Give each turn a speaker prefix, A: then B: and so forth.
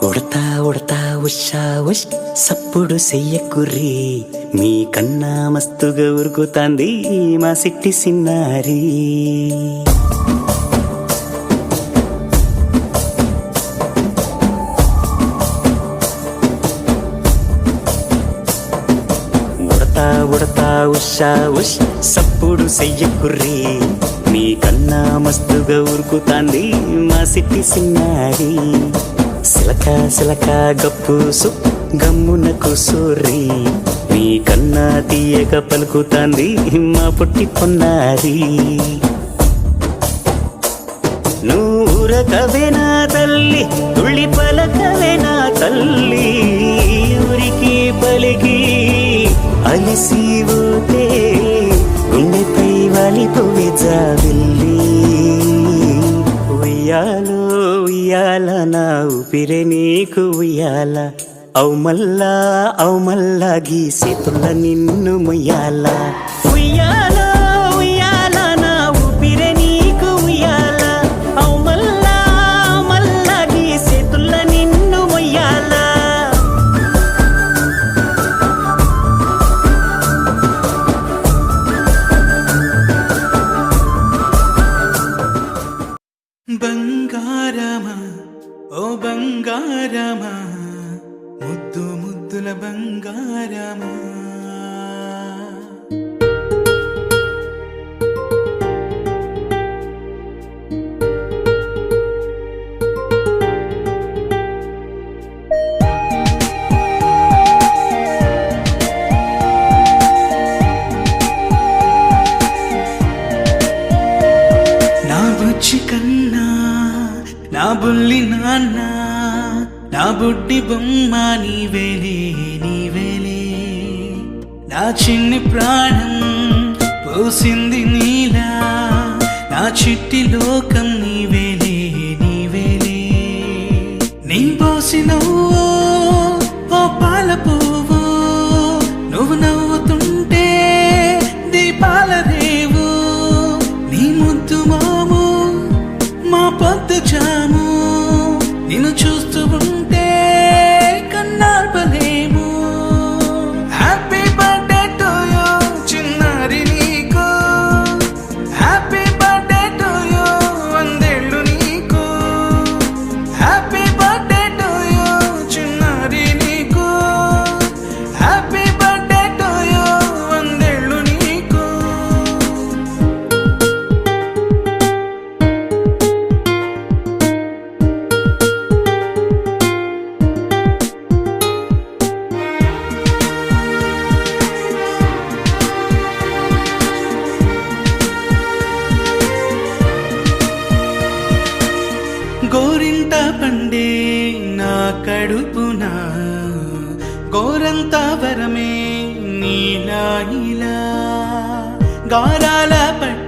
A: ఉడతా ఉడతా ఉషా ఉష్ సప్పుడు చెయ్యకుర్రి, మీ కన్నా మస్తుగా ఉరుకుతాంది మా సిట్టి సిన్నారి. ఉడతా ఉడతా ఉషా ఉష్ సప్పుడు చెయ్యకుర్రి, మీ కన్నా మస్తుగా ఉరుకుతాంది మా సిట్టి సిన్నారి. సిలక సిలక గప్పుసు గమ్మున కూసోర్రి, మీ కన్నా తీయక పలుకుతాంది మా పుట్టి పొన్నారి. నూరకవేనా తల్లి తుళ్ళి పలకవేనా తల్లి, ఊరికి పలికి అలిసిపోతే గుండెపై వాలిపోవే జాబిల్లి. ఉయ్యాలో ఉయ్యాల నా ఊపిరే నీకు ఉయ్యాల, అవు మల్లా గీసేతుల్ల నిన్ను ముయ్యాల. ఉయ్యాల ఉయ్యాల నా ఊపిరే నీకు ఉయ్యాల, అవు మల్లా గీసేతుల్ల నిన్ను ముయ్యాల.
B: బంగారమా ఓ బంగారమా, ముద్దు ముద్దుల బంగారమా. నా బుజ్జి కన్నా నా బుల్లి నాన్న, నా బుడ్డి బొమ్మ నీవేలే నీవేలే. నా చిన్ని ప్రాణం పోసింది నీలా, నా చిట్టి లోకం నీవేలే నీవేలే. నీ పోసినవో ఓ పాల పువ్వు, నువ్వు నవ్వుతుంటే దీపాల రేవు. నీ ముద్దు మాము మా పొద్దు జాము, నిన్ను చూస్తూ ఉంటే కన్నార్పలేము. హ్యాపీ బర్త్డే టు యూ చిన్నారి నీకు, హ్యాపీ బర్త్డే టు యూ వందేళ్ళు నీకు. హ్యాపీ బర్త్డే టు యూ చిన్నారి నీకు, హ్యాపీ బర్త్డే టు యూ వందేళ్ళు నీకు. గోరింట పండే నా కడుపున, గోరంత వరమే నీలా ఇలా. గారాల పట్టు